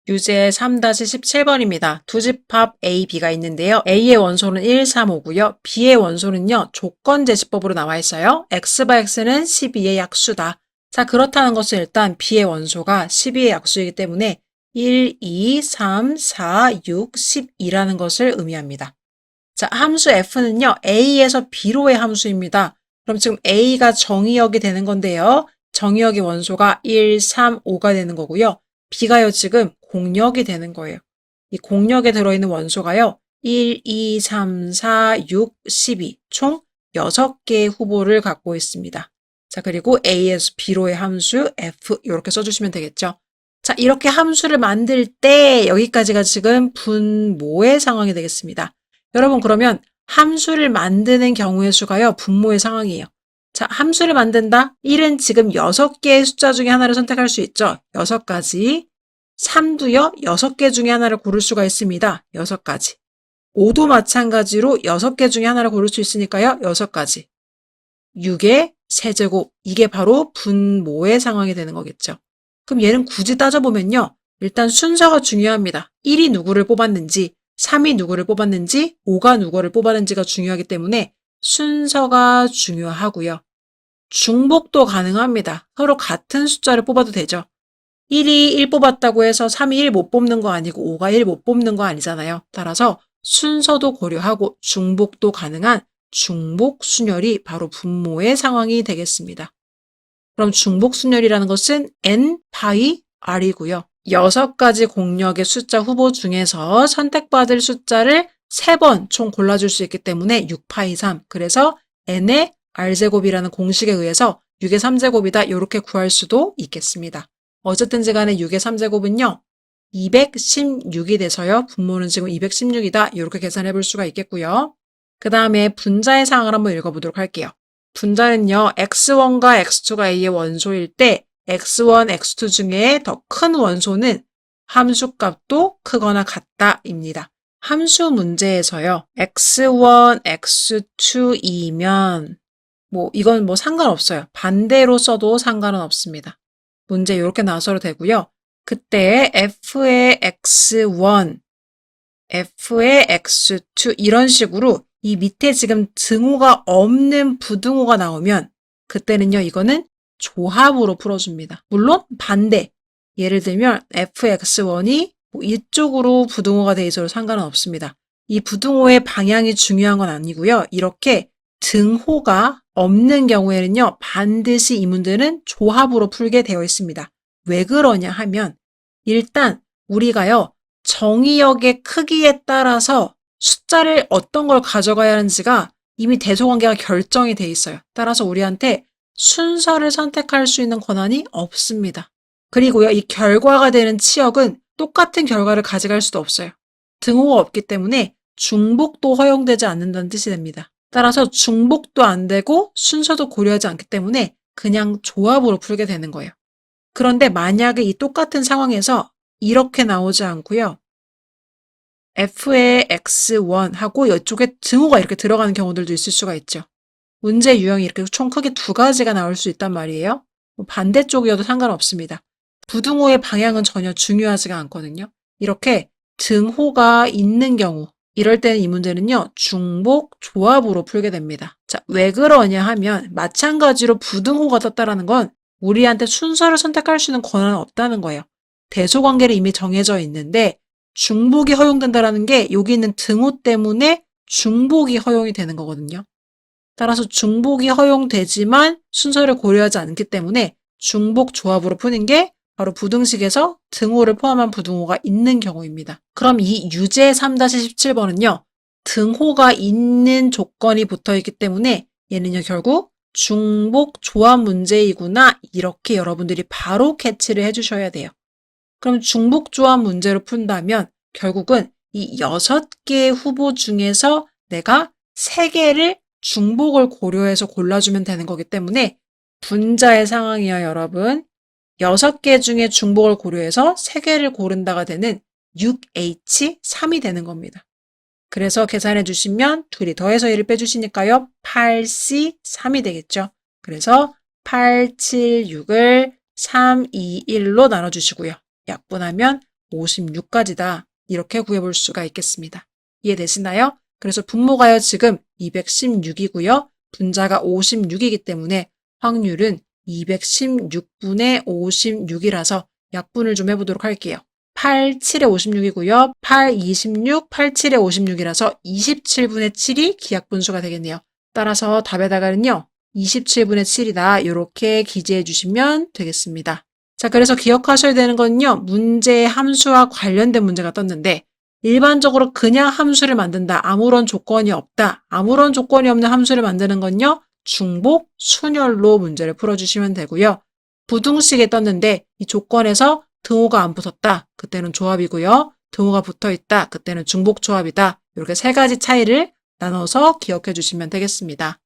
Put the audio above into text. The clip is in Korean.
유제 3-17번입니다. 두 집합 A, B가 있는데요. A의 원소는 1, 3, 5고요. B의 원소는요. 조건제시법으로 나와 있어요. X/X는 12의 약수다. 자, 그렇다는 것은 일단 B의 원소가 12의 약수이기 때문에 1, 2, 3, 4, 6, 12라는 것을 의미합니다. 자, 함수 F는요. A에서 B로의 함수입니다. 그럼 지금 A가 정의역이 되는 건데요. 정의역의 원소가 1, 3, 5가 되는 거고요. B가요 지금 공역이 되는 거예요. 이 공역에 들어있는 원소가요. 1, 2, 3, 4, 6, 12 총 6개의 후보를 갖고 있습니다. 자, 그리고 A에서 B로의 함수 F 이렇게 써주시면 되겠죠. 자, 이렇게 함수를 만들 때 여기까지가 지금 분모의 상황이 되겠습니다. 여러분 그러면 함수를 만드는 경우의 수가요. 분모의 상황이에요. 자, 함수를 만든다. 1은 지금 6개의 숫자 중에 하나를 선택할 수 있죠. 6가지. 3도요. 6개 중에 하나를 고를 수가 있습니다. 6가지. 5도 마찬가지로 6개 중에 하나를 고를 수 있으니까요. 6가지. 6의 세제곱. 이게 바로 분모의 상황이 되는 거겠죠. 그럼 얘는 굳이 따져보면요. 일단 순서가 중요합니다. 1이 누구를 뽑았는지, 3이 누구를 뽑았는지, 5가 누구를 뽑았는지가 중요하기 때문에 순서가 중요하고요. 중복도 가능합니다. 서로 같은 숫자를 뽑아도 되죠. 1이 1 뽑았다고 해서 3이 1 못 뽑는 거 아니고 5가 1 못 뽑는 거 아니잖아요. 따라서 순서도 고려하고 중복도 가능한 중복 순열이 바로 분모의 상황이 되겠습니다. 그럼 중복 순열이라는 것은 n 파이 r이고요. 6가지 공역의 숫자 후보 중에서 선택받을 숫자를 3번 총 골라줄 수 있기 때문에 6파이 3. 그래서 n의 r제곱이라는 공식에 의해서 6의 3제곱이다 이렇게 구할 수도 있겠습니다. 어쨌든지 간에 6의 3제곱은요. 216이 돼서요. 분모는 지금 216이다 이렇게 계산해 볼 수가 있겠고요. 그 다음에 분자의 상황을 한번 읽어보도록 할게요. 분자는요. x1과 x2가 A의 원소일 때 x1, x2 중에 더 큰 원소는 함수값도 크거나 같다입니다. 함수 문제에서요. x1, x2이면 이건 상관없어요. 반대로 써도 상관은 없습니다. 문제 이렇게 나와서도 되고요. 그때 f의 x1, f의 x2 이런 식으로 이 밑에 지금 등호가 없는 부등호가 나오면 그때는요. 이거는 조합으로 풀어줍니다. 물론 반대. 예를 들면 fx1이 이쪽으로 부등호가 돼 있어도 상관은 없습니다. 이 부등호의 방향이 중요한 건 아니고요. 이렇게 등호가 없는 경우에는요. 반드시 이 문제는 조합으로 풀게 되어 있습니다. 왜 그러냐 하면 일단 우리가요. 정의역의 크기에 따라서 숫자를 어떤 걸 가져가야 하는지가 이미 대소관계가 결정이 돼 있어요. 따라서 우리한테 순서를 선택할 수 있는 권한이 없습니다. 그리고요. 이 결과가 되는 치역은 똑같은 결과를 가져갈 수도 없어요. 등호가 없기 때문에 중복도 허용되지 않는다는 뜻이 됩니다. 따라서 중복도 안 되고 순서도 고려하지 않기 때문에 그냥 조합으로 풀게 되는 거예요. 그런데 만약에 이 똑같은 상황에서 이렇게 나오지 않고요. f의 x1하고 이쪽에 등호가 이렇게 들어가는 경우들도 있을 수가 있죠. 문제 유형이 이렇게 총 크게 2가지가 나올 수 있단 말이에요. 반대쪽이어도 상관없습니다. 부등호의 방향은 전혀 중요하지가 않거든요. 이렇게 등호가 있는 경우 이럴 때는 이 문제는요. 중복 조합으로 풀게 됩니다. 자, 왜 그러냐 하면 마찬가지로 부등호가 떴다라는 건 우리한테 순서를 선택할 수 있는 권한은 없다는 거예요. 대소관계를 이미 정해져 있는데 중복이 허용된다라는 게 여기 있는 등호 때문에 중복이 허용이 되는 거거든요. 따라서 중복이 허용되지만 순서를 고려하지 않기 때문에 중복 조합으로 푸는 게 바로 부등식에서 등호를 포함한 부등호가 있는 경우입니다. 그럼 이 유제 3-17번은요. 등호가 있는 조건이 붙어있기 때문에 얘는요. 결국 중복 조합 문제이구나 이렇게 여러분들이 바로 캐치를 해주셔야 돼요. 그럼 중복 조합 문제로 푼다면 결국은 이 6개의 후보 중에서 내가 3개를 중복을 고려해서 골라주면 되는 거기 때문에 분자의 상황이요, 여러분. 6개 중에 중복을 고려해서 3개를 고른다가 되는 6H3이 되는 겁니다. 그래서 계산해 주시면 둘이 더해서 1을 빼주시니까요. 8C3이 되겠죠. 그래서 8, 7, 6을 3, 2, 1로 나눠주시고요. 약분하면 56까지다. 이렇게 구해볼 수가 있겠습니다. 이해되시나요? 그래서 분모가요 지금 216이고요. 분자가 56이기 때문에 확률은 216분의 56이라서 약분을 좀 해보도록 할게요. 8, 7에 56이고요. 8, 26, 8, 7에 56이라서 27분의 7이 기하분수가 되겠네요. 따라서 답에다가는요. 27분의 7이다. 이렇게 기재해 주시면 되겠습니다. 자, 그래서 기억하셔야 되는 건요. 문제의 함수와 관련된 문제가 떴는데 일반적으로 그냥 함수를 만든다. 아무런 조건이 없다. 아무런 조건이 없는 함수를 만드는 건요. 중복, 순열로 문제를 풀어주시면 되고요. 부등식에 떴는데 이 조건에서 등호가 안 붙었다. 그때는 조합이고요. 등호가 붙어있다. 그때는 중복 조합이다. 이렇게 세 가지 차이를 나눠서 기억해 주시면 되겠습니다.